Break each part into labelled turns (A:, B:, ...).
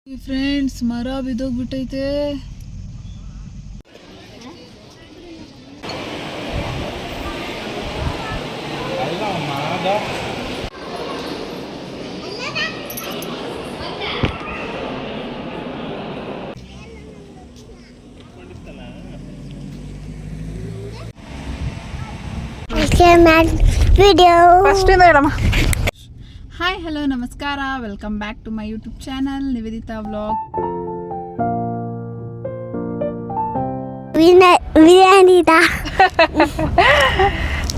A: Friends ಮರ ಬಿದ್ದೋಗ್ಬಿಟ್ಟೈತೆ. Hi hello ನಮಸ್ಕಾರ, welcome back to my YouTube channel Nivedita vlog.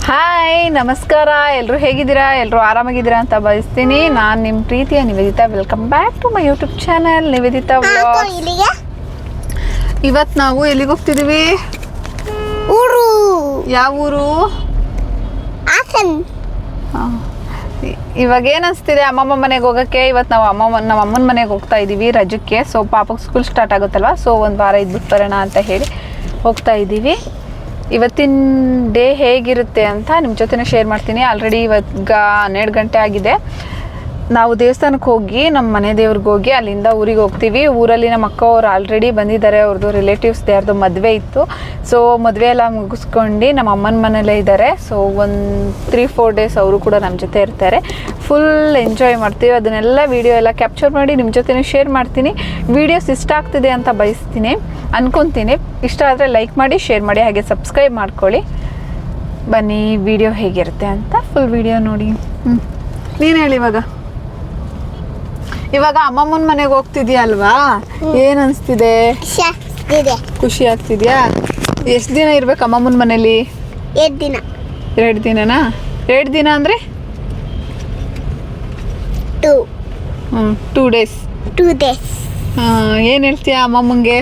A: Hi ನಮಸ್ಕಾರ, ಎಲ್ಲರೂ ಹೇಗಿದ್ದೀರಾ? ಎಲ್ಲರೂ ಆರಾಮಾಗಿದ್ದೀರಾ ಅಂತ ಬಯಸ್ತೀನಿ. ನಾನು ನಿಮ್ಮ ಪ್ರೀತಿಯ Nivedita. Welcome back to my YouTube channel Nivedita vlog. ಇವತ್ತು ನಾವು ಎಲ್ಲಿಗೆ ಹೋಗ್ತಿದ್ದೀವಿ? ಯಾವ ಊರು? ಇವಾಗ ಏನು ಅನಿಸ್ತಿದೆ ಅಮ್ಮಮ್ಮ ಮನೆಗೆ ಹೋಗೋಕ್ಕೆ. ಇವತ್ತು ನಾವು ನಮ್ಮ ಅಮ್ಮನ ಮನೆಗೆ ಹೋಗ್ತಾ ಇದ್ದೀವಿ ರಜಕ್ಕೆ. ಸೊ ಪಾಪಕ್ಕೆ ಸ್ಕೂಲ್ ಸ್ಟಾರ್ಟ್ ಆಗುತ್ತಲ್ವ, ಸೊ ಒಂದು ವಾರ ಇದ್ಬಿಟ್ಟು ಬರೋಣ ಅಂತ ಹೇಳಿ ಹೋಗ್ತಾ ಇದ್ದೀವಿ. ಇವತ್ತಿನ ಡೇ ಹೇಗಿರುತ್ತೆ ಅಂತ ನಿಮ್ಮ ಜೊತೆನೇ ಶೇರ್ ಮಾಡ್ತೀನಿ. ಆಲ್ರೆಡಿ ಇವಾಗ 12 ಗಂಟೆ ಆಗಿದೆ. ನಾವು ದೇವಸ್ಥಾನಕ್ಕೆ ಹೋಗಿ ನಮ್ಮ ಮನೆ ದೇವ್ರಿಗೆ ಹೋಗಿ ಅಲ್ಲಿಂದ ಊರಿಗೆ ಹೋಗ್ತೀವಿ. ಊರಲ್ಲಿ ನಮ್ಮ ಅಕ್ಕ ಅವ್ರು ಆಲ್ರೆಡಿ ಬಂದಿದ್ದಾರೆ. ಅವ್ರದ್ದು ರಿಲೇಟಿವ್ಸ್ ಯಾರ್ದು ಮದುವೆ ಇತ್ತು. ಸೊ ಮದುವೆ ಎಲ್ಲ ಮುಗಿಸ್ಕೊಂಡು ನಮ್ಮ ಅಮ್ಮನ ಮನೆಯಲ್ಲೇ ಇದ್ದಾರೆ. ಸೊ ಒಂದು 3-4 ಡೇಸ್ ಅವರು ಕೂಡ ನಮ್ಮ ಜೊತೆ ಇರ್ತಾರೆ. ಫುಲ್ ಎಂಜಾಯ್ ಮಾಡ್ತೀವಿ. ಅದನ್ನೆಲ್ಲ ವೀಡಿಯೋ ಎಲ್ಲ ಕ್ಯಾಪ್ಚರ್ ಮಾಡಿ ನಿಮ್ಮ ಜೊತೆನೇ ಶೇರ್ ಮಾಡ್ತೀನಿ. ವೀಡಿಯೋಸ್ ಇಷ್ಟ ಆಗ್ತಿದೆ ಅಂತ ಬಯಸ್ತೀನಿ, ಅನ್ಕೊತೀನಿ. ಇಷ್ಟ ಆದರೆ ಲೈಕ್ ಮಾಡಿ, ಶೇರ್ ಮಾಡಿ, ಹಾಗೆ ಸಬ್ಸ್ಕ್ರೈಬ್ ಮಾಡ್ಕೊಳ್ಳಿ. ಬನ್ನಿ ವಿಡಿಯೋ ಹೇಗಿರುತ್ತೆ ಅಂತ ಫುಲ್ ವಿಡಿಯೋ ನೋಡಿ. ನೀನು ಹೇಳಿ ಇವಾಗ ಅಮ್ಮಮ್ಮನ ಮನೆಗೆ ಹೋಗ್ತಿದ್ಯಾ ಅಲ್ವಾ? ಏನ್ ಅನ್ಸ್ತಿದೆ? ಖುಷಿ ಆಗ್ತಿದ್ಯಾ? ಎಷ್ಟು ದಿನ ಇರ್ಬೇಕು ಅಮ್ಮಮ್ಮನ ಮನೇಲಿ?
B: 2 ದಿನ.
A: 2 ದಿನನಾ? 2 ದಿನ ಅಂದ್ರೆ 2 ಡೇಸ್.
B: 2 ಡೇಸ್.
A: ಏನ್ ಹೇಳ್ತೀಯಾ ಅಮ್ಮಮ್ಮಂಗೆ?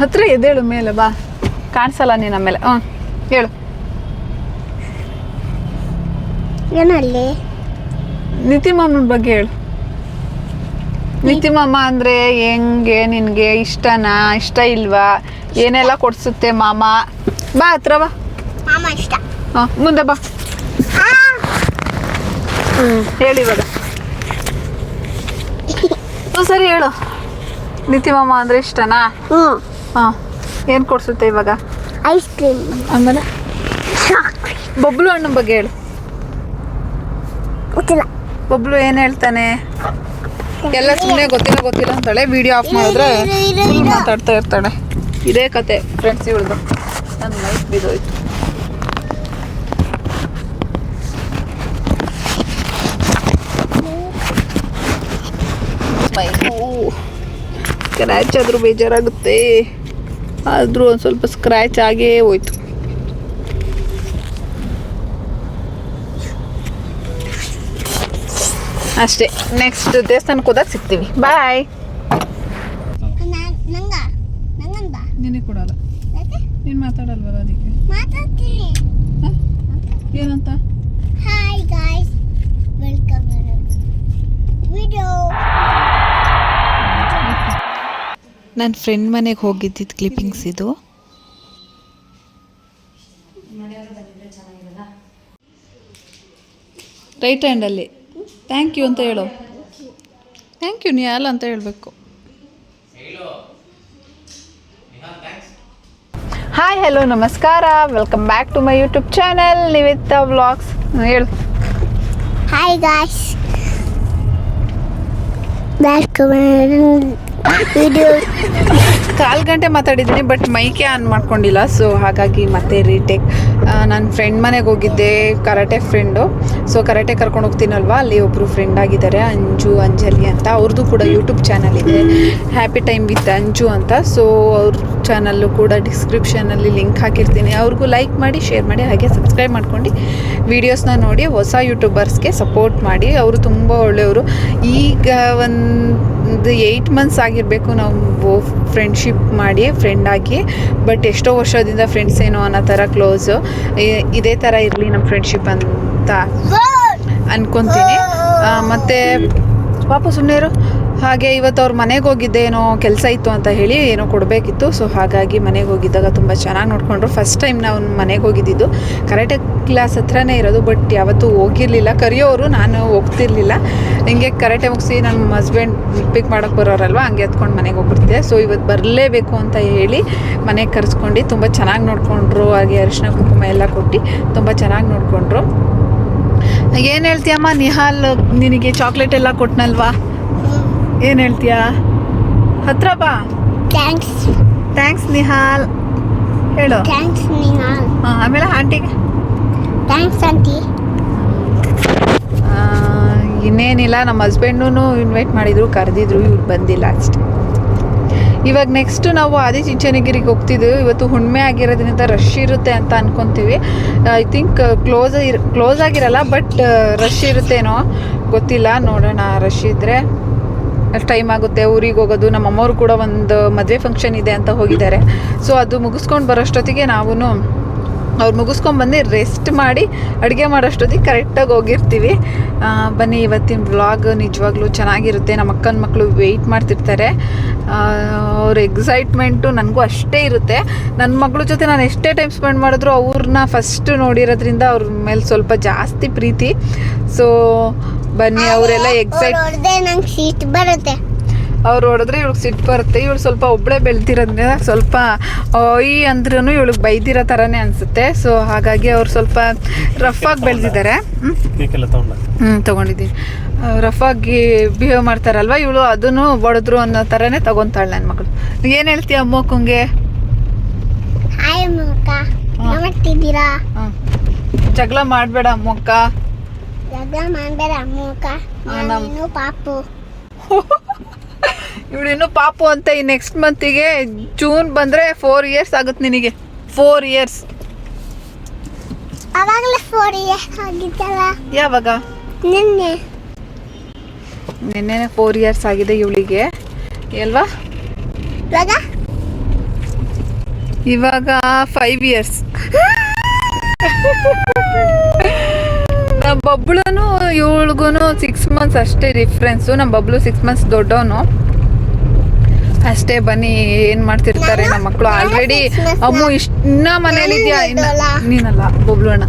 A: ಹತ್ರ ಎದ್ದೇಳು, ಮೇಲೆ ಬಾ, ಕಾಣಿಸಲ್ಲ ನೀನು ಆಮೇಲೆ. ಹೇಳು.
B: ಏನಲ್ಲಿ
A: ನಿತಿ ಮಾಮನ ಬಗ್ಗೆ ಹೇಳು. ನಿತಿ ಮಾಮ ಅಂದ್ರೆ ಹೆಂಗೆ? ನಿನ್ಗೆ ಇಷ್ಟನಾ, ಇಷ್ಟ ಇಲ್ವಾ? ಏನೆಲ್ಲ ಕೊಡ್ಸುತ್ತೆ ಮಾಮ? ಬಾ ಹತ್ರ ಬಾ.
B: ಮಾಮ ಇಷ್ಟ.
A: ಮುಂದೆ ಬಾ. ಹೇಳಿ ಇವಾಗ. ಸರಿ ಹೇಳು. ನಿತಿ ಮಾಮ ಅಂದ್ರೆ ಇಷ್ಟನಾ? ಏನ್ ಕೊಡ್ಸುತ್ತೆ ಇವಾಗ?
B: Ice cream.
A: ಆಮೇಲೆ ಬಬ್ಲು ಅಣ್ಣನ ಬಗ್ಗೆ ಹೇಳು. ಬಬ್ಲು ಏನ್ ಹೇಳ್ತಾನೆ? ಎಲ್ಲ ಸುಮ್ಮನೆ ಗೊತ್ತಿಲ್ಲ ಅಂತಾಳೆ. ವಿಡಿಯೋ ಆಫ್ ಮಾಡಿದ್ರೆ ಫುಲ್ ಮಾತಾಡ್ತಾ ಇರ್ತಾಳೆ. ಇದೇ ಕತೆ ಫ್ರೆಂಡ್ಸ್ ಇವಳ್ದು. ನನ್ನ ಲೈಫ್ ಬಿದ್ದೋಯ್ತು. ಸ್ಕ್ರ್ಯಾಚ್ ಆದ್ರೂ ಬೇಜಾರಾಗುತ್ತೆ. ಆದ್ರೂ ಒಂದು ಸ್ವಲ್ಪ ಸ್ಕ್ರ್ಯಾಚ್ ಆಗೇ ಹೋಯ್ತು. ಅಷ್ಟೇ. ನೆಕ್ಸ್ಟ್ ದೇವಸ್ಥಾನಕ್ಕೆ ಹೋದಾಗ ಸಿಗ್ತೀವಿ. ಬಾಯ್. ನಿನಗೆ ಕೊಡಲ್ಲ, ನೀನು ಮಾತಾಡಲ್ವಲ್ಲ ಅದಕ್ಕೆ. ಏನಂತ?
B: Hi guys, welcome video.
C: ನನ್ನ ಫ್ರೆಂಡ್ ಮನೆಗೆ ಹೋಗಿದ್ದಿದ್ದು ಕ್ಲಿಪ್ಪಿಂಗ್ಸ್ ಇದು.
A: ರೈಟ್ ಹ್ಯಾಂಡಲ್ಲಿ ಥ್ಯಾಂಕ್ ಯು ಅಂತ ಹೇಳು. ಥ್ಯಾಂಕ್ ಯು ನಿಯಾಲ್ ಅಂತ ಹೇಳಬೇಕು. ಹಾಯ್ ಹಲೋ ನಮಸ್ಕಾರ, welcome back to my YouTube channel Nivedita vlogs. ಹೇಳು.
B: Hi guys, welcome video.
A: 1/4 ಗಂಟೆ ಮಾತಾಡಿದ್ದೀನಿ, ಬಟ್ ಮೈಕೆ ಆನ್ ಮಾಡ್ಕೊಂಡಿಲ್ಲ. ಸೊ ಹಾಗಾಗಿ ಮತ್ತೆ ರೀಟೇಕ್. ನನ್ನ ಫ್ರೆಂಡ್ ಮನೆಗೆ ಹೋಗಿದ್ದೆ, ಕರಾಟೆ ಫ್ರೆಂಡು. ಸೊ ಕರಾಟೆ ಕರ್ಕೊಂಡು ಹೋಗ್ತೀನಲ್ವಾ, ಅಲ್ಲಿ ಒಬ್ಬರು ಫ್ರೆಂಡ್ ಆಗಿದ್ದಾರೆ, ಅಂಜಲಿ ಅಂತ. ಅವ್ರದ್ದು ಕೂಡ ಯೂಟ್ಯೂಬ್ ಚಾನಲ್ ಇದೆ, ಹ್ಯಾಪಿ ಟೈಮ್ ವಿತ್ ಅಂಜು ಅಂತ. ಸೊ ಅವ್ರ ಚಾನಲ್ಲು ಕೂಡ ಡಿಸ್ಕ್ರಿಪ್ಷನಲ್ಲಿ ಲಿಂಕ್ ಹಾಕಿರ್ತೀನಿ. ಅವ್ರಿಗೂ ಲೈಕ್ ಮಾಡಿ, ಶೇರ್ ಮಾಡಿ, ಹಾಗೆ ಸಬ್ಸ್ಕ್ರೈಬ್ ಮಾಡ್ಕೊಂಡು ವೀಡಿಯೋಸ್ನ ನೋಡಿ ಹೊಸ ಯೂಟ್ಯೂಬರ್ಸ್ಗೆ ಸಪೋರ್ಟ್ ಮಾಡಿ. ಅವರು ತುಂಬ ಒಳ್ಳೆಯವರು. ಈಗ ಒಂದು 8 ಮಂತ್ಸ್ ಆಗಿರಬೇಕು ನಾವು ಫ್ರೆಂಡ್ಶಿಪ್ ಮಾಡಿ, ಫ್ರೆಂಡ್ ಆಗಿ. ಬಟ್ ಎಷ್ಟೋ ವರ್ಷದಿಂದ ಫ್ರೆಂಡ್ಸ್ ಏನೋ ಅನ್ನೋ ಥರ ಕ್ಲೋಸು. ಇದೇ ಥರ ಇರಲಿ ನಮ್ಮ ಫ್ರೆಂಡ್ಶಿಪ್ ಅಂತ ಅನ್ಕೊತೀನಿ. ಮತ್ತು ಪಾಪ ಸುಮ್ಮನೆ ಹಾಗೆ ಇವತ್ತು ಅವ್ರ ಮನೆಗೆ ಹೋಗಿದ್ದೆ, ಏನೋ ಕೆಲಸ ಇತ್ತು ಅಂತ ಹೇಳಿ ಏನೋ ಕೊಡಬೇಕಿತ್ತು. ಸೊ ಹಾಗಾಗಿ ಮನೆಗೆ ಹೋಗಿದ್ದಾಗ ತುಂಬ ಚೆನ್ನಾಗಿ ನೋಡಿಕೊಂಡ್ರು. ಫಸ್ಟ್ ಟೈಮ್ ನಾವು ಮನೆಗೆ ಹೋಗಿದ್ದಿದ್ದು. ಕರಾಟೆ ಕ್ಲಾಸ್ ಹತ್ರನೇ ಇರೋದು, ಬಟ್ ಯಾವತ್ತೂ ಹೋಗಿರಲಿಲ್ಲ. ಕರೆಯೋರು, ನಾನು ಹೋಗ್ತಿರ್ಲಿಲ್ಲ. ಹಿಂಗೆ ಕರಾಟೆ ಮುಗಿಸಿ ನಮ್ಮ ಹಸ್ಬೆಂಡ್ ಪಿಕ್ ಮಾಡೋಕ್ಕೆ ಬರೋರಲ್ವ, ಹಂಗೆ ಎತ್ಕೊಂಡು ಮನೆಗೆ ಹೋಗ್ಬಿಡ್ತಿದ್ದೆ. ಸೊ ಇವತ್ತು ಬರಲೇಬೇಕು ಅಂತ ಹೇಳಿ ಮನೆಗೆ ಕರೆಸ್ಕೊಂಡು ತುಂಬ ಚೆನ್ನಾಗಿ ನೋಡಿಕೊಂಡ್ರು. ಹಾಗೆ ಅರಿಶಿನ ಕುಂಕುಮ ಎಲ್ಲ ಕೊಟ್ಟು ತುಂಬ ಚೆನ್ನಾಗಿ ನೋಡಿಕೊಂಡ್ರು. ಏನು ಹೇಳ್ತೀಯಮ್ಮ ನಿಹಾಲ್, ನಿನಗೆ ಚಾಕ್ಲೇಟ್ ಎಲ್ಲ ಕೊಟ್ಟನಲ್ವಾ, ಏನು ಹೇಳ್ತೀಯಾ? ಹತ್ರ ಬಾ. ಥ್ಯಾಂಕ್ಸ್ ನಿಹಾಲ್ ಹೇಳು.
B: ಥ್ಯಾಂಕ್ಸ್ ನಿಹಾಲ್.
A: ಆಮೇಲೆ ಆಂಟಿಗೆ
B: ಥ್ಯಾಂಕ್ಸ್ ಆಂಟಿ.
A: ಇನ್ನೇನಿಲ್ಲ, ನಮ್ಮ ಹಸ್ಬೆಂಡೂ ಇನ್ವೈಟ್ ಮಾಡಿದ್ರು, ಕರೆದಿದ್ರು, ಇವ್ರು ಬಂದಿಲ್ಲ ಅಷ್ಟೆ. ಇವಾಗ ನೆಕ್ಸ್ಟ್ ನಾವು ಆದಿಚುಂಚನಗಿರಿಗೆ ಹೋಗ್ತಿದ್ದೀವಿ. ಇವತ್ತು ಹುಣ್ಣಿಮೆ ಆಗಿರೋದ್ರಿಂದ ರಶ್ ಇರುತ್ತೆ ಅಂತ ಅನ್ಕೊತೀವಿ. ಐ ಥಿಂಕ್ ಕ್ಲೋಸ್ ಆಗಿರಲ್ಲ, ಬಟ್ ರಶ್ ಇರುತ್ತೇನೋ ಗೊತ್ತಿಲ್ಲ, ನೋಡೋಣ. ರಶ್ ಇದ್ದರೆ ಟೈಮ್ ಆಗುತ್ತೆ ಊರಿಗೆ ಹೋಗೋದು. ನಮ್ಮ ಅಮ್ಮವರು ಕೂಡ ಒಂದು ಮದುವೆ ಫಂಕ್ಷನ್ ಇದೆ ಅಂತ ಹೋಗಿದ್ದಾರೆ. ಸೊ ಅದು ಮುಗಿಸ್ಕೊಂಡು ಬರೋಷ್ಟೊತ್ತಿಗೆ ನಾವು ಅವ್ರು ಮುಗಿಸ್ಕೊಂಡ್ಬಂದು ರೆಸ್ಟ್ ಮಾಡಿ ಅಡುಗೆ ಮಾಡೋಷ್ಟೊತ್ತಿಗೆ ಕರೆಕ್ಟಾಗಿ ಹೋಗಿರ್ತೀವಿ. ಬನ್ನಿ, ಇವತ್ತಿನ ವ್ಲಾಗ್ ನಿಜವಾಗ್ಲೂ ಚೆನ್ನಾಗಿರುತ್ತೆ. ನಮ್ಮ ಅಕ್ಕನ ಮಕ್ಕಳು ವೆಯ್ಟ್ ಮಾಡ್ತಿರ್ತಾರೆ. ಅವ್ರ ಎಕ್ಸೈಟ್ಮೆಂಟು ನನಗೂ ಅಷ್ಟೇ ಇರುತ್ತೆ. ನನ್ನ ಮಗಳ ಜೊತೆ ನಾನು ಎಷ್ಟೇ ಟೈಮ್ ಸ್ಪೆಂಡ್ ಮಾಡಿದ್ರು ಅವ್ರನ್ನ ಫಸ್ಟ್ ನೋಡಿರೋದ್ರಿಂದ ಅವ್ರ ಮೇಲೆ ಸ್ವಲ್ಪ ಜಾಸ್ತಿ ಪ್ರೀತಿ. ಸೊ ಬನ್ನಿ, ಅವರೆಲ್ಲ ಎಕ್ಸೈಟ್.
B: ನಂಗೆ ಸೀಟ್ ಬರುತ್ತೆ.
A: ಅವ್ರು ಹೊಡೆದ್ರೆ ಇವಳಿಗೆ ಸಿಟ್ಟು ಬರುತ್ತೆ. ಇವಳು ಸ್ವಲ್ಪ ಒಬ್ಬಳೇ ಬೆಳೆದಿರೋದ್ರಿಂದ ಸ್ವಲ್ಪ ಈ ಅಂದ್ರೂ ಇವಳಿಗೆ ಬೈದಿರೋ ಥರನೇ ಅನಿಸುತ್ತೆ. ಸೊ ಹಾಗಾಗಿ ಅವ್ರು ಸ್ವಲ್ಪ ರಫಾಗಿ ಬೆಳೆದಿದ್ದಾರೆ. ತೊಗೊಂಡಿದ್ದೀನಿ. ರಫಾಗಿ ಬಿಹೇವ್ ಮಾಡ್ತಾರಲ್ವ, ಇವಳು ಅದನ್ನು ಹೊಡೆದ್ರು ಅನ್ನೋ ಥರನೇ ತೊಗೊತಾಳೆ ನನ್ನ ಮಗಳು. ಏನು ಹೇಳ್ತೀಯ ಅಮ್ಮಕ್ಕಂಗೆ?
B: ಹಾಯ್ ಅಮ್ಮಕ್ಕ, ಮಾಡ್ತಿದ್ದೀರಾ?
A: ಜಗಳ ಮಾಡಬೇಡ ಅಮ್ಮಕ್ಕ.
B: ಜಗಳ ಮಾಡಬೇಡ ಅಮ್ಮಕ್ಕ, ನಾನು ಪಾಪು.
A: ಇವಳು ಇನ್ನೂ ಪಾಪು ಅಂತ. ಈ ನೆಕ್ಸ್ಟ್ ಮಂತಿಗೆ ಜೂನ್ ಬಂದರೆ 4 years ಆಗುತ್ತೆ ನಿನಗೆ. 4 years.
B: ಅವಾಗಲೇ 4 years ಆಗಿದ್ದಲ್ಲ.
A: ಯಾವಾಗ? ನಿನ್ನೆ 4 years ಆಗಿದೆ ಇವಳಿಗೆ ಅಲ್ವಾ? ಇವಾಗ 5 years. ನಮ್ಮ ಬಬ್ಳು ಇವಳಿಗೂ 6 months ಅಷ್ಟೇ ಡಿಫ್ರೆನ್ಸು. ನಮ್ಮ ಬಬ್ಲು 6 months ದೊಡ್ಡವನು ಅಷ್ಟೇ. ಬನ್ನಿ, ಏನು ಮಾಡ್ತಿರ್ತಾರೆ ನಮ್ಮ ಮಕ್ಕಳು. ಆಲ್ರೆಡಿ ಅಮ್ಮು ಇನ್ನ ಮನೇಲಿದ್ಯಾ? ನೀನಲ್ಲ ಬಬ್ಲು ಅಣ್ಣ,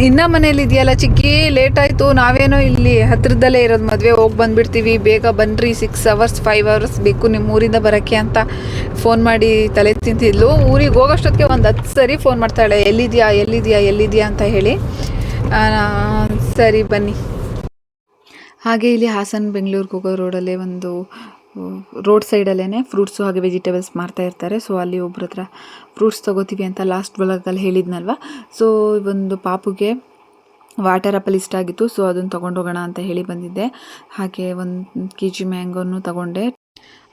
A: ಇನ್ನ ಮನೇಲಿದ್ಯಲ್ಲ ಚಿಕ್ಕಿ, ಲೇಟ್ ಆಯಿತು. ನಾವೇನೋ ಇಲ್ಲಿ ಹತ್ರದಲ್ಲೇ ಇರೋದು, ಮದುವೆ ಹೋಗಿ ಬಂದುಬಿಡ್ತೀವಿ, ಬೇಗ ಬನ್ನಿರಿ, 6 hours 5 hours ಬೇಕು ನಿಮ್ಮ ಊರಿಂದ ಬರೋಕ್ಕೆ ಅಂತ ಫೋನ್ ಮಾಡಿ ತಲೆ ತಿಂತಿದ್ಲು. ಊರಿಗೆ ಹೋಗೋಷ್ಟೊತ್ತಿಗೆ ಒಂದು 10 ಸರಿ ಫೋನ್ ಮಾಡ್ತಾಳೆ, ಎಲ್ಲಿದ್ಯಾ ಅಂತ ಹೇಳಿ. ಸರಿ ಬನ್ನಿ. ಹಾಗೆ ಇಲ್ಲಿ ಹಾಸನ ಬೆಂಗಳೂರಿಗೆ ಹೋಗೋ ರೋಡಲ್ಲೇ ಒಂದು ರೋಡ್ ಸೈಡಲ್ಲೇ ಫ್ರೂಟ್ಸು ಹಾಗೆ ವೆಜಿಟೇಬಲ್ಸ್ ಮಾರ್ತಾ ಇರ್ತಾರೆ. ಸೊ ಅಲ್ಲಿ ಒಬ್ರ ಹತ್ರ ಫ್ರೂಟ್ಸ್ ತೊಗೋತೀವಿ ಅಂತ ಲಾಸ್ಟ್ ಬ್ಲಾಗಲ್ಲಿ ಹೇಳಿದ್ನಲ್ವ. ಸೊ ಒಂದು ಪಾಪುಗೆ ವಾಟರ್ ಆ್ಯಪಲ್ ಇಷ್ಟ ಆಗಿತ್ತು. ಸೊ ಅದನ್ನು ತೊಗೊಂಡೋಗೋಣ ಅಂತ ಹೇಳಿ ಬಂದಿದ್ದೆ. ಹಾಗೆ 1 kg ಮ್ಯಾಂಗೋನು ತೊಗೊಂಡೆ.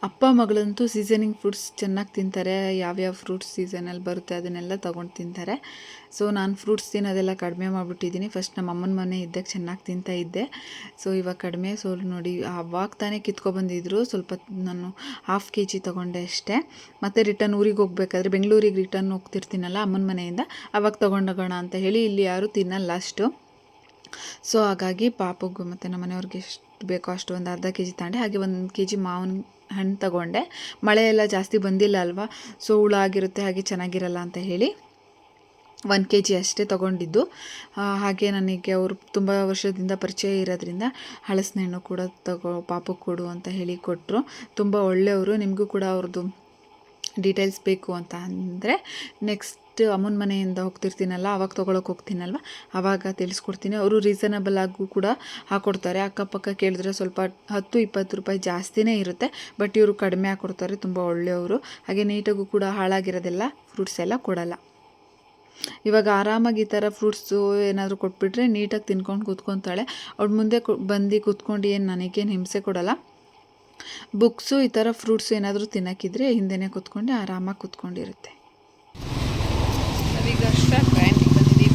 A: ಅಪ್ಪ ಮಗಳಂತೂ ಸೀಸನಿಂಗ್ ಫ್ರೂಟ್ಸ್ ಚೆನ್ನಾಗಿ ತಿಂತಾರೆ. ಯಾವ್ಯಾವ ಫ್ರೂಟ್ಸ್ ಸೀಸನಲ್ಲಿ ಬರುತ್ತೆ ಅದನ್ನೆಲ್ಲ ತೊಗೊಂಡು ತಿಂತಾರೆ. ಸೊ ನಾನು ಫ್ರೂಟ್ಸ್ ತಿನ್ನೋದೆಲ್ಲ ಕಡಿಮೆ ಮಾಡಿಬಿಟ್ಟಿದ್ದೀನಿ. ಫಸ್ಟ್ ನಮ್ಮ ಅಮ್ಮನ ಮನೆ ಇದ್ದಾಗ ಚೆನ್ನಾಗಿ ತಿಂತಾ ಇದ್ದೆ. ಸೊ ಇವಾಗ ಕಡಿಮೆ. ಸೊ ನೋಡಿ, ಆವಾಗ ತಾನೇ ಕಿತ್ಕೊಬಂದಿದ್ರು. ಸ್ವಲ್ಪ ನಾನು 1/2 kg ತೊಗೊಂಡೆ ಅಷ್ಟೇ. ಮತ್ತು ರಿಟರ್ನ್ ಊರಿಗೆ ಹೋಗ್ಬೇಕಾದ್ರೆ, ಬೆಂಗಳೂರಿಗೆ ರಿಟರ್ನ್ ಹೋಗ್ತಿರ್ತೀನಲ್ಲ ಅಮ್ಮನ ಮನೆಯಿಂದ, ಅವಾಗ ತೊಗೊಂಡೋಗೋಣ ಅಂತ ಹೇಳಿ. ಇಲ್ಲಿ ಯಾರೂ ತಿನ್ನಲ್ಲ ಅಷ್ಟು. ಸೊ ಹಾಗಾಗಿ ಪಾಪುಗೂ ಮತ್ತು ನಮ್ಮ ಮನೆಯವ್ರಿಗೆ ಎಷ್ಟು ಬೇಕೋ ಅಷ್ಟು ಒಂದು 1/2 kg ತಗೊಂಡೆ. ಹಾಗೆ 1 kg ಮಾವಿನ ಹಣ್ಣು ತಗೊಂಡೆ. ಮಳೆ ಎಲ್ಲ ಜಾಸ್ತಿ ಬಂದಿಲ್ಲ ಅಲ್ವಾ, ಸೊ ಹುಳ ಆಗಿರುತ್ತೆ, ಹಾಗೆ ಚೆನ್ನಾಗಿರಲ್ಲ ಅಂತ ಹೇಳಿ 1 kg ಅಷ್ಟೇ ತೊಗೊಂಡಿದ್ದು. ಹಾಗೆ ನನಗೆ ಅವರು ತುಂಬ ವರ್ಷದಿಂದ ಪರಿಚಯ ಇರೋದ್ರಿಂದ ಹಲಸಿನ ಹಣ್ಣು ಕೂಡ ಪಾಪು ಕೊಡು ಅಂತ ಹೇಳಿ ಕೊಟ್ಟರು. ತುಂಬ ಒಳ್ಳೆಯವರು. ನಿಮಗೂ ಕೂಡ ಅವ್ರದ್ದು ಡೀಟೇಲ್ಸ್ ಬೇಕು ಅಂತ ಅಂದರೆ ನೆಕ್ಸ್ಟ್ ಅಮ್ಮನ ಮನೆಯಿಂದ ಹೋಗ್ತಿರ್ತೀನಲ್ಲ, ಆವಾಗ ತೊಗೊಳಕ್ಕೆ ಹೋಗ್ತೀನಲ್ವ, ಆವಾಗ ತಿಳಿಸ್ಕೊಡ್ತೀನಿ. ಅವರು ರೀಸನಬಲ್ ಆಗು ಕೂಡ ಹಾಕ್ಕೊಡ್ತಾರೆ. ಅಕ್ಕಪಕ್ಕ ಕೇಳಿದ್ರೆ ಸ್ವಲ್ಪ 10-20 ರೂಪಾಯಿ ಜಾಸ್ತಿನೇ ಇರುತ್ತೆ, ಬಟ್ ಇವರು ಕಡಿಮೆ ಹಾಕ್ಕೊಡ್ತಾರೆ. ತುಂಬ ಒಳ್ಳೆಯವರು. ಹಾಗೆ ನೀಟಾಗೂ ಕೂಡ ಹಾಳಾಗಿರೋದೆಲ್ಲ ಫ್ರೂಟ್ಸ್ ಎಲ್ಲ ಕೊಡಲ್ಲ. ಇವಾಗ ಆರಾಮಾಗಿ ಈ ಥರ ಫ್ರೂಟ್ಸು ಏನಾದರೂ ಕೊಟ್ಬಿಟ್ರೆ ನೀಟಾಗಿ ತಿನ್ಕೊಂಡು ಕೂತ್ಕೊತಾಳೆ. ಅವ್ಳ ಮುಂದೆ ಬಂದು ಕೂತ್ಕೊಂಡು ಏನು ನನಗೇನು ಹಿಂಸೆ ಕೊಡಲ್ಲ. ಬುಕ್ಸು ಈ ಥರ ಫ್ರೂಟ್ಸು ಏನಾದರೂ ತಿನ್ನೋಕ್ಕಿದ್ರೆ ಹಿಂದೆನೇ ಕೂತ್ಕೊಂಡು ಆರಾಮಾಗಿ ಕೂತ್ಕೊಂಡಿರುತ್ತೆ. ಈಗ ಅಷ್ಟೇ ಟ್ರೈನಿಗೆ ಬಂದಿದ್ದೀವಿ.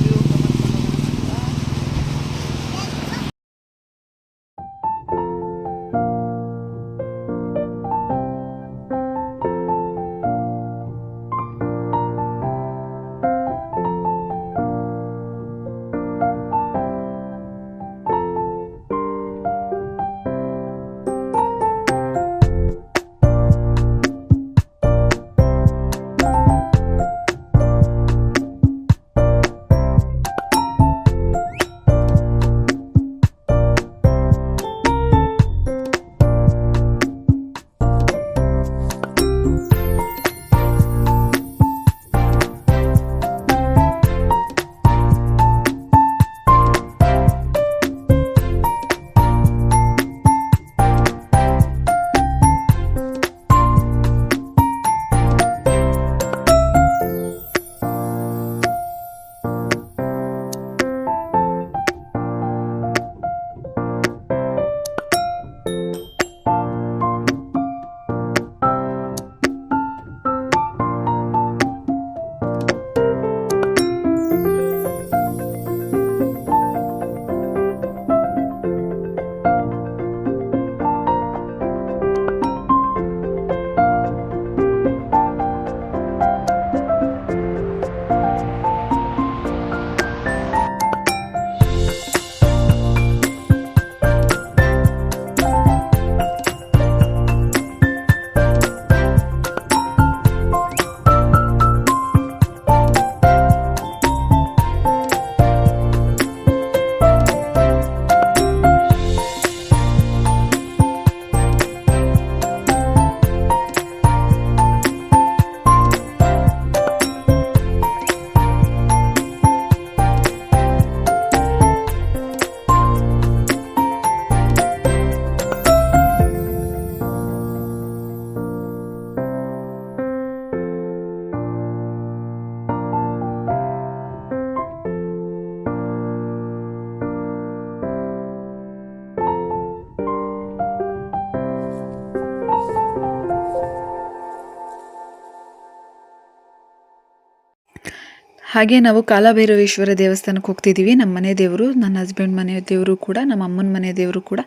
C: ಹಾಗೆ ನಾವು ಕಾಲಭೈರವೇಶ್ವರ ದೇವಸ್ಥಾನಕ್ಕೆ ಹೋಗ್ತಿದ್ದೀವಿ. ನಮ್ಮ ಮನೆ ದೇವರು, ನನ್ನ ಹಸ್ಬೆಂಡ್ ಮನೆ ದೇವರು ಕೂಡ, ನಮ್ಮ ಅಮ್ಮನ ಮನೆ ದೇವರು ಕೂಡ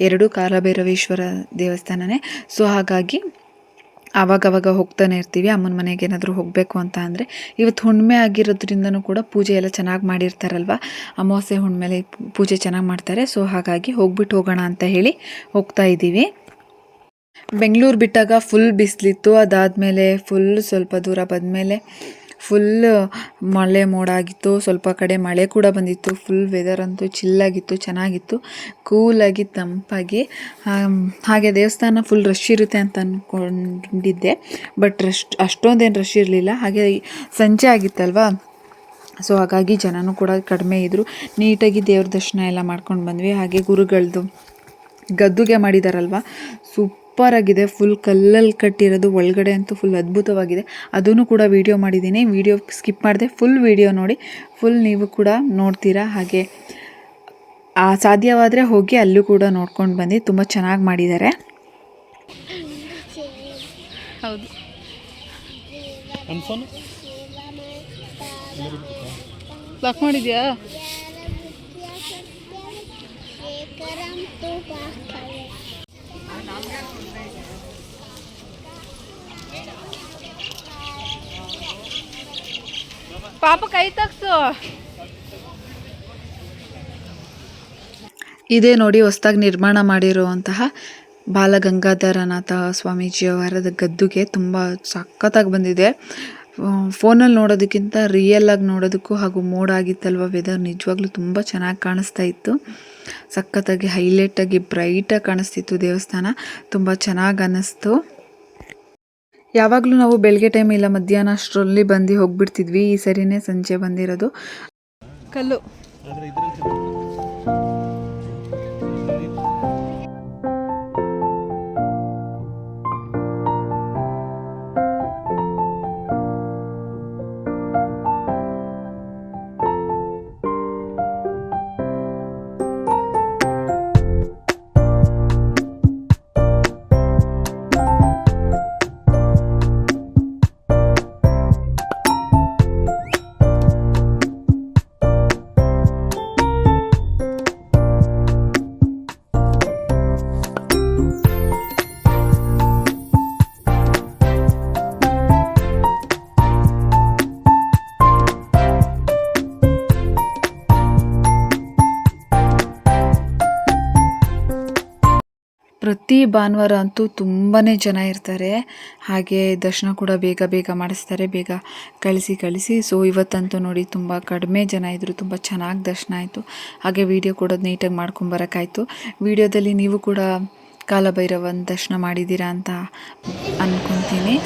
C: ಎರಡೂ ಕಾಲಭೈರವೇಶ್ವರ ದೇವಸ್ಥಾನನೇ. ಸೊ ಹಾಗಾಗಿ ಆವಾಗವಾಗ ಹೋಗ್ತಾನೆ ಇರ್ತೀವಿ. ಅಮ್ಮನ ಮನೆಗೆ ಏನಾದರೂ ಹೋಗಬೇಕು ಅಂತ ಅಂದರೆ, ಇವತ್ತು ಹುಣ್ಣಿಮೆ ಆಗಿರೋದ್ರಿಂದನೂ ಕೂಡ ಪೂಜೆ ಎಲ್ಲ ಚೆನ್ನಾಗಿ ಮಾಡಿರ್ತಾರಲ್ವ, ಅಮಾವಾಸ್ಯೆ ಹುಣ್ಣಿಮೆಲೆ ಪೂಜೆ ಚೆನ್ನಾಗಿ ಮಾಡ್ತಾರೆ. ಸೊ ಹಾಗಾಗಿ ಹೋಗೋಣ ಅಂತ ಹೇಳಿ ಹೋಗ್ತಾ ಇದ್ದೀವಿ. ಬೆಂಗಳೂರು ಬಿಟ್ಟಾಗ ಫುಲ್ ಬಿಸಿಲಿತ್ತು. ಅದಾದಮೇಲೆ ಸ್ವಲ್ಪ ದೂರ ಬಂದಮೇಲೆ ಫುಲ್ ಮಳೆ ಮೋಡ ಆಗಿತ್ತು. ಸ್ವಲ್ಪ ಕಡೆ ಮಳೆ ಕೂಡ ಬಂದಿತ್ತು. ಫುಲ್ ವೆದರ್ ಅಂತೂ ಚಿಲ್ಲಾಗಿತ್ತು, ಚೆನ್ನಾಗಿತ್ತು, ಕೂಲಾಗಿ ತಂಪಾಗಿ. ಹಾಗೆ ದೇವಸ್ಥಾನ ಫುಲ್ ರಶ್ ಇರುತ್ತೆ ಅಂತ ಅಂದ್ಕೊಂಡಿದ್ದೆ, ಬಟ್ ಅಷ್ಟೊಂದೇನು ರಶ್ ಇರಲಿಲ್ಲ. ಹಾಗೆ ಸಂಜೆ ಆಗಿತ್ತಲ್ವ, ಸೊ ಹಾಗಾಗಿ ಜನನೂ ಕೂಡ ಕಡಿಮೆ ಇದ್ದರು. ನೀಟಾಗಿ ದೇವ್ರ ದರ್ಶನ ಎಲ್ಲ ಮಾಡ್ಕೊಂಡು ಬಂದ್ವಿ. ಹಾಗೆ ಗುರುಗಳದ್ದು ಗದ್ದುಗೆ ಮಾಡಿದಾರಲ್ವ, ಸೂಪರ್ ಆಗಿದೆ. ಫುಲ್ ಕಲ್ಲಲ್ಲಿ ಕಟ್ಟಿರೋದು, ಒಳಗಡೆ ಅಂತೂ ಫುಲ್ ಅದ್ಭುತವಾಗಿದೆ. ಅದನ್ನು ಕೂಡ ವಿಡಿಯೋ ಮಾಡಿದ್ದೀನಿ. ವಿಡಿಯೋ ಸ್ಕಿಪ್ ಮಾಡಿದೆ, ಫುಲ್ ವಿಡಿಯೋ ನೋಡಿ, ಫುಲ್ ನೀವು ಕೂಡ ನೋಡ್ತೀರಾ. ಹಾಗೆ ಸಾಧ್ಯವಾದರೆ ಹೋಗಿ ಅಲ್ಲೂ ಕೂಡ ನೋಡ್ಕೊಂಡು ಬಂದು, ತುಂಬ ಚೆನ್ನಾಗಿ ಮಾಡಿದ್ದಾರೆ.
A: ಹೌದು, ಲಾಕ್ ಮಾಡಿದ್ಯಾ? ಪಾಪ ಕೈ ತಗ್ಸು.
C: ಇದೇ ನೋಡಿ ಹೊಸದಾಗಿ ನಿರ್ಮಾಣ ಮಾಡಿರುವಂತಹ ಬಾಲಗಂಗಾಧರನಾಥ ಸ್ವಾಮೀಜಿಯವರ ಗದ್ದುಗೆ. ತುಂಬ ಸಖತ್ತಾಗಿ ಬಂದಿದೆ. ಫೋನಲ್ಲಿ ನೋಡೋದಕ್ಕಿಂತ ರಿಯಲ್ ಆಗಿ ನೋಡೋದಕ್ಕೂ, ಹಾಗೂ ಮೋಡ ಆಗಿತ್ತಲ್ವ ವೆದರ್, ನಿಜವಾಗ್ಲೂ ತುಂಬ ಚೆನ್ನಾಗಿ ಕಾಣಿಸ್ತಾ ಇತ್ತು. ಸಖತ್ತಾಗಿ ಹೈಲೈಟಾಗಿ ಬ್ರೈಟಾಗಿ ಕಾಣಿಸ್ತಿತ್ತು ದೇವಸ್ಥಾನ. ತುಂಬ ಚೆನ್ನಾಗಿ ಅನ್ನಿಸ್ತು. ಯಾವಾಗಲೂ ನಾವು ಬೆಳಗ್ಗೆ ಟೈಮ್ ಇಲ್ಲ ಮಧ್ಯಾಹ್ನ ಅಷ್ಟರಲ್ಲಿ ಬಂದು ಹೋಗ್ಬಿಡ್ತಿದ್ವಿ. ಈ ಸರಿನೇ ಸಂಜೆ ಬಂದಿರೋದು.
A: ಕಲ್ಲು
C: ಪ್ರತಿ ಭಾನುವಾರ ಅಂತೂ ತುಂಬಾ ಜನ ಇರ್ತಾರೆ. ಹಾಗೆ ದರ್ಶನ ಕೂಡ ಬೇಗ ಮಾಡಿಸ್ತಾರೆ, ಬೇಗ ಕಳಿಸಿ. ಸೊ ಇವತ್ತಂತೂ ನೋಡಿ ತುಂಬ ಕಡಿಮೆ ಜನ ಇದ್ದರು, ತುಂಬ ಚೆನ್ನಾಗಿ ದರ್ಶನ ಆಯಿತು. ಹಾಗೆ ವಿಡಿಯೋ ಕೂಡ ನೀಟಾಗಿ ಮಾಡ್ಕೊಂಬರೋಕ್ಕಾಯ್ತು. ವಿಡಿಯೋದಲ್ಲಿ ನೀವು ಕೂಡ ಕಾಲಭೈರವನ ದರ್ಶನ ಮಾಡಿದ್ದೀರಾ ಅಂತ ಅಂದ್ಕೊತೀನಿ.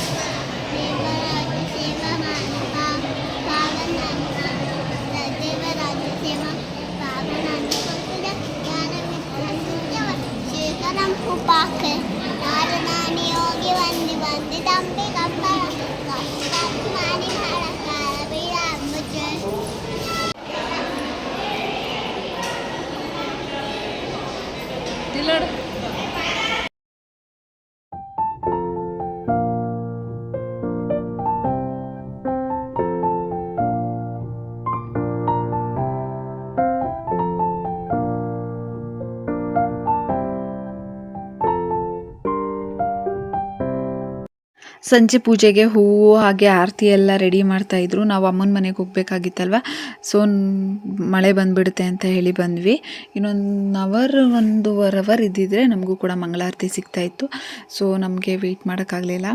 C: ಸಂಜೆ ಪೂಜೆಗೆ ಹೂವು ಹಾಗೆ ಆರತಿ ಎಲ್ಲ ರೆಡಿ ಮಾಡ್ತಾಯಿದ್ರು. ನಾವು ಅಮ್ಮನ ಮನೆಗೆ ಹೋಗಬೇಕಾಗಿತ್ತಲ್ವ, ಸೊ ಮಳೆ ಬಂದುಬಿಡುತ್ತೆ ಅಂತ ಹೇಳಿ ಬಂದ್ವಿ. ಇನ್ನೊಂದು 1.5 ಅವರ್ ಇದ್ದಿದ್ರೆ ನಮಗೂ ಕೂಡ ಮಂಗಳಾರತಿ ಸಿಗ್ತಾಯಿತ್ತು. ಸೊ ನಮಗೆ ವೆಯ್ಟ್ ಮಾಡೋಕ್ಕಾಗಲಿಲ್ಲ.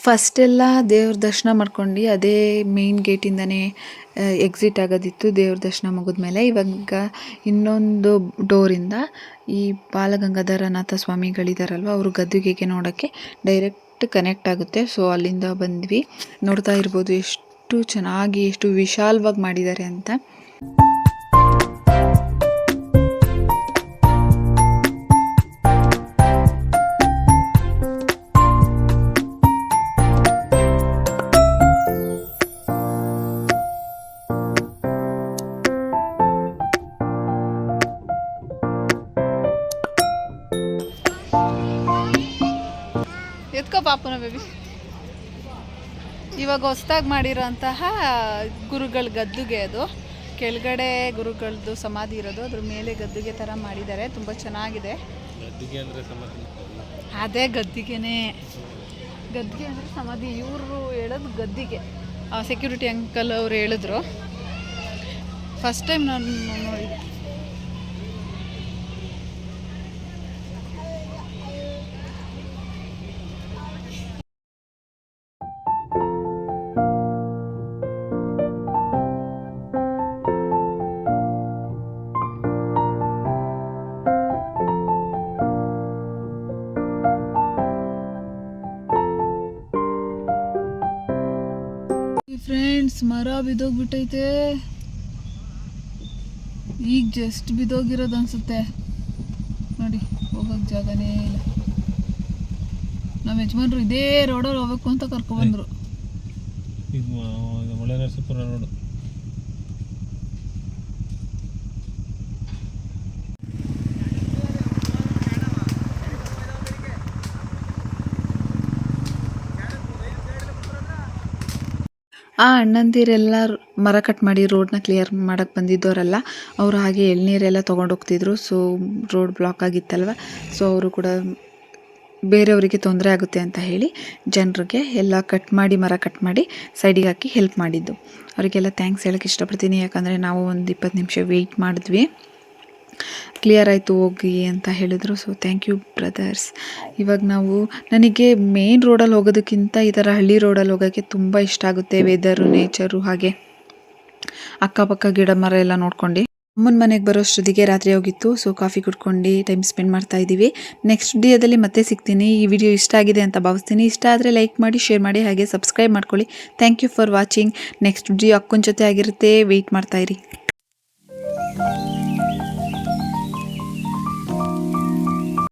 C: ಫಸ್ಟೆಲ್ಲ ದೇವ್ರ ದರ್ಶನ ಮಾಡ್ಕೊಂಡು ಅದೇ ಮೇನ್ ಗೇಟಿಂದನೇ ಎಕ್ಸಿಟ್ ಆಗೋದಿತ್ತು ದೇವ್ರ ದರ್ಶನ ಮುಗಿದ್ಮೇಲೆ. ಇವಾಗ ಇನ್ನೊಂದು ಡೋರಿಂದ ಈ ಬಾಲಗಂಗಾಧರನಾಥ ಸ್ವಾಮಿಗಳಿದಾರಲ್ವ ಅವರು ಗದ್ದುಗೆಗೆ ನೋಡೋಕ್ಕೆ ಡೈರೆಕ್ಟ್ ಕನೆಕ್ಟ್ ಆಗುತ್ತೆ. ಸೊ ಅಲ್ಲಿಂದ ಬಂದ್ವಿ. ನೋಡ್ತಾ ಇರ್ಬೋದು ಎಷ್ಟು ಚೆನ್ನಾಗಿ ಎಷ್ಟು ವಿಶಾಲವಾಗಿ ಮಾಡಿದ್ದಾರೆ ಅಂತ.
A: ಎತ್ಕೋ ಪಾಪುನ ಬೇಬಿ. ಇವಾಗ ಹೊಸ್ದಾಗಿ ಮಾಡಿರೋಂತಹ ಗುರುಗಳ ಗದ್ದುಗೆ ಅದು. ಕೆಳಗಡೆ ಗುರುಗಳದ್ದು ಸಮಾಧಿ ಇರೋದು, ಅದ್ರ ಮೇಲೆ ಗದ್ದುಗೆ ಥರ ಮಾಡಿದ್ದಾರೆ. ತುಂಬ ಚೆನ್ನಾಗಿದೆ. ಅದೇ ಗದ್ದಿಗೆನೇ, ಗದ್ದಿಗೆ ಅಂದರೆ ಸಮಾಧಿ. ಇವರು ಹೇಳೋದು ಗದ್ದಿಗೆ. ಸೆಕ್ಯೂರಿಟಿ ಅಂಕಲ್ ಅವರು ಹೇಳಿದ್ರು. ಫಸ್ಟ್ ಟೈಮ್ ನಾನು ನೋಡಿದ್ದೆ. ಫ್ರೆಂಡ್ಸ್, ಮರ ಬಿದ್ದೋಗ್ಬಿಟ್ಟೈತೆ. ಈಗ ಜಸ್ಟ್ ಬಿದ್ದೋಗಿರೋದು ಅನ್ಸುತ್ತೆ ನೋಡಿ. ಹೋಗೋಕೆ ಜಾಗನೇ ಇಲ್ಲ. ನಮ್ಮ ಯಜಮಾನ್ರು ಇದೇ ರೋಡಲ್ಲಿ ಹೋಗ್ಬೇಕು ಅಂತ ಕರ್ಕೊಬಂದ್ರು.
D: ಒಳ್ಳೆ ನರಸೀಪುರ ರೋಡ್.
C: ಆ ಅಣ್ಣಂದಿರೆಲ್ಲ ಮರ ಕಟ್ ಮಾಡಿ ರೋಡ್ನ ಕ್ಲಿಯರ್ ಮಾಡೋಕ್ಕೆ ಬಂದಿದ್ದವರಲ್ಲ, ಅವರು ಹಾಗೆ ಎಳ್ನೀರೆಲ್ಲ ತೊಗೊಂಡೋಗ್ತಿದ್ರು. ಸೊ ರೋಡ್ ಬ್ಲಾಕ್ ಆಗಿತ್ತಲ್ವ, ಸೊ ಅವರು ಕೂಡ ಬೇರೆಯವರಿಗೆ ತೊಂದರೆ ಆಗುತ್ತೆ ಅಂತ ಹೇಳಿ ಜನರಿಗೆ ಎಲ್ಲ ಮರ ಕಟ್ ಮಾಡಿ ಸೈಡಿಗೆ ಹಾಕಿ ಹೆಲ್ಪ್ ಮಾಡಿದ್ದು. ಅವರಿಗೆಲ್ಲ ಥ್ಯಾಂಕ್ಸ್ ಹೇಳೋಕ್ಕೆ ಇಷ್ಟಪಡ್ತೀನಿ. ಯಾಕಂದರೆ ನಾವು ಒಂದು 20 ನಿಮಿಷ ವೆಯ್ಟ್ ಮಾಡಿದ್ವಿ. ಕ್ಲಿಯರ್ ಆಯಿತು ಹೋಗಿ ಅಂತ ಹೇಳಿದರು. So thank you brothers. ಇವಾಗ ನನಗೆ ಮೇನ್ ರೋಡಲ್ಲಿ ಹೋಗೋದಕ್ಕಿಂತ ಈ ಥರ ಹಳ್ಳಿ ರೋಡಲ್ಲಿ ಹೋಗೋಕ್ಕೆ ತುಂಬ ಇಷ್ಟ ಆಗುತ್ತೆ. ವೆದರು, ನೇಚರು, ಹಾಗೆ ಅಕ್ಕಪಕ್ಕ ಗಿಡ ಮರ ಎಲ್ಲ ನೋಡ್ಕೊಂಡು. ಅಮ್ಮನ ಮನೆಗೆ ಬರೋಷ್ಟೊತ್ತಿಗೆ ರಾತ್ರಿ ಹೋಗಿತ್ತು. ಸೊ ಕಾಫಿ ಕುಡ್ಕೊಂಡು ಟೈಮ್ ಸ್ಪೆಂಡ್ ಮಾಡ್ತಾ ಇದ್ದೀವಿ. ನೆಕ್ಸ್ಟ್ ವಿಡಿಯೋದಲ್ಲಿ ಮತ್ತೆ ಸಿಗ್ತೀನಿ. ಈ ವಿಡಿಯೋ ಇಷ್ಟ ಆಗಿದೆ ಅಂತ ಭಾವಿಸ್ತೀನಿ. ಇಷ್ಟ ಆದರೆ ಲೈಕ್ ಮಾಡಿ, ಶೇರ್ ಮಾಡಿ, ಹಾಗೆ ಸಬ್ಸ್ಕ್ರೈಬ್ ಮಾಡ್ಕೊಳ್ಳಿ. Thank you for watching. Next video ಅಕ್ಕನ ಜೊತೆ ಆಗಿರುತ್ತೆ. ವೆಯ್ಟ್ ಮಾಡ್ತಾಯಿರಿ.